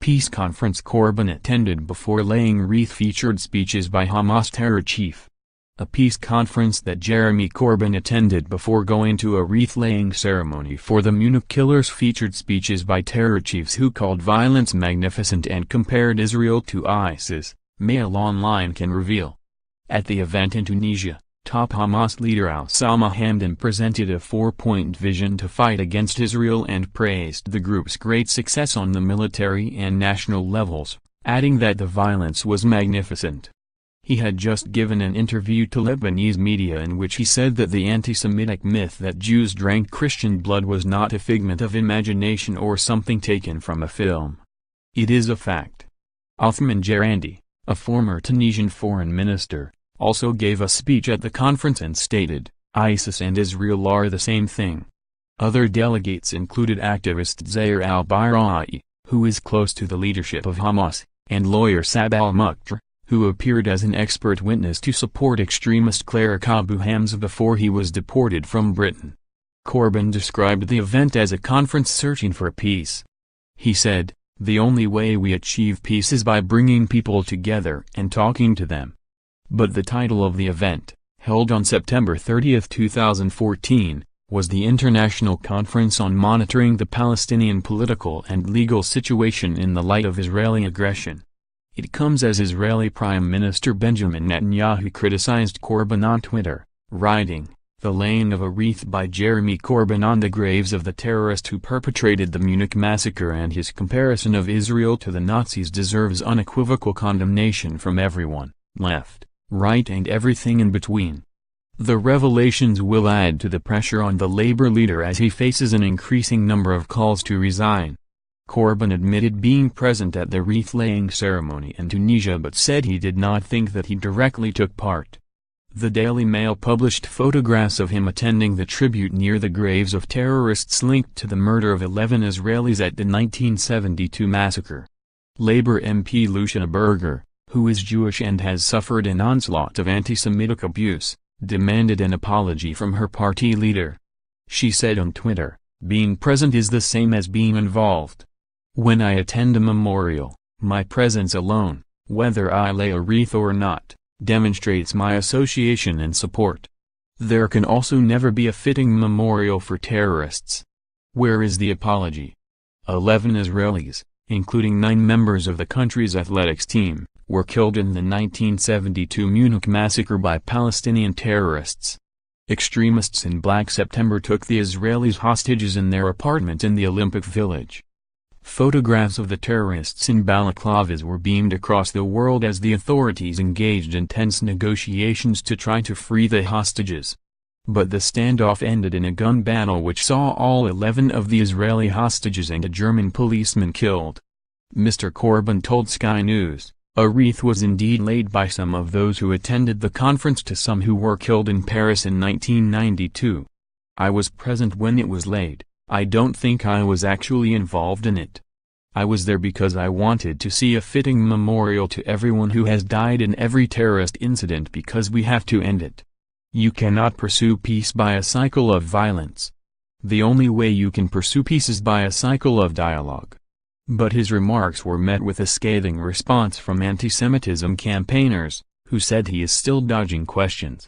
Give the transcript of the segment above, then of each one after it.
peace conference Corbyn attended before laying wreath featured speeches by Hamas terror chief. A peace conference that Jeremy Corbyn attended before going to a wreath-laying ceremony for the Munich killers featured speeches by terror chiefs who called violence magnificent and compared Israel to ISIS, MailOnline can reveal. At the event in Tunisia, top Hamas leader Oussama Hamdan presented a four-point vision to fight against Israel and praised the group's great success on the military and national levels, adding that the violence was magnificent. He had just given an interview to Lebanese media in which he said that the anti-Semitic myth that Jews drank Christian blood was not a figment of imagination or something taken from a film. It is a fact. Othman Jerandi, a former Tunisian foreign minister, also gave a speech at the conference and stated, "ISIS and Israel are the same thing." Other delegates included activist Zair al-Bara'i, who is close to the leadership of Hamas, and lawyer Sab al-Muqtar, who appeared as an expert witness to support extremist cleric Abu Hamza before he was deported from Britain. Corbyn described the event as a conference searching for peace. He said, "The only way we achieve peace is by bringing people together and talking to them." But the title of the event, held on September 30, 2014, was the International Conference on Monitoring the Palestinian Political and Legal Situation in the Light of Israeli Aggression. It comes as Israeli Prime Minister Benjamin Netanyahu criticized Corbyn on Twitter, writing, "The laying of a wreath by Jeremy Corbyn on the graves of the terrorist who perpetrated the Munich massacre and his comparison of Israel to the Nazis deserves unequivocal condemnation from everyone, left, right and everything in between." The revelations will add to the pressure on the Labour leader as he faces an increasing number of calls to resign. Corbyn admitted being present at the wreath-laying ceremony in Tunisia but said he did not think that he directly took part. The Daily Mail published photographs of him attending the tribute near the graves of terrorists linked to the murder of 11 Israelis at the 1972 massacre. Labour MP Lucia Berger, who is Jewish and has suffered an onslaught of anti-Semitic abuse, demanded an apology from her party leader. She said on Twitter, "Being present is the same as being involved. When I attend a memorial, my presence alone, whether I lay a wreath or not, demonstrates my association and support. There can also never be a fitting memorial for terrorists. Where is the apology?" 11 Israelis, including 9 members of the country's athletics team, were killed in the 1972 Munich massacre by Palestinian terrorists. Extremists in Black September took the Israelis hostages in their apartment in the Olympic Village. Photographs of the terrorists in balaclavas were beamed across the world as the authorities engaged in tense negotiations to try to free the hostages. But the standoff ended in a gun battle which saw all 11 of the Israeli hostages and a German policeman killed. Mr. Corbyn told Sky News, "A wreath was indeed laid by some of those who attended the conference to some who were killed in Paris in 1992. I was present when it was laid. I don't think I was actually involved in it. I was there because I wanted to see a fitting memorial to everyone who has died in every terrorist incident because we have to end it. You cannot pursue peace by a cycle of violence. The only way you can pursue peace is by a cycle of dialogue." But his remarks were met with a scathing response from anti-Semitism campaigners, who said he is still dodging questions.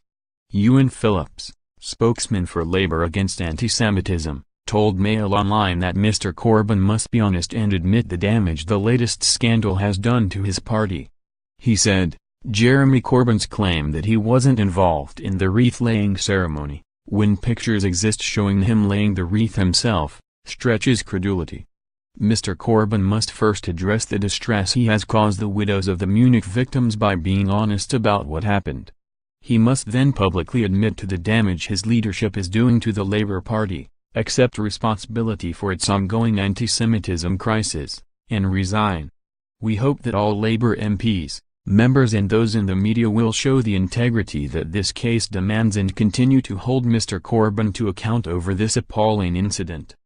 Ewan Phillips, spokesman for Labour Against Anti-Semitism, told MailOnline that Mr. Corbyn must be honest and admit the damage the latest scandal has done to his party. He said, "Jeremy Corbyn's claim that he wasn't involved in the wreath-laying ceremony, when pictures exist showing him laying the wreath himself, stretches credulity. Mr. Corbyn must first address the distress he has caused the widows of the Munich victims by being honest about what happened. He must then publicly admit to the damage his leadership is doing to the Labour Party, accept responsibility for its ongoing anti-Semitism crisis, and resign. We hope that all Labour MPs, members and those in the media will show the integrity that this case demands and continue to hold Mr. Corbyn to account over this appalling incident."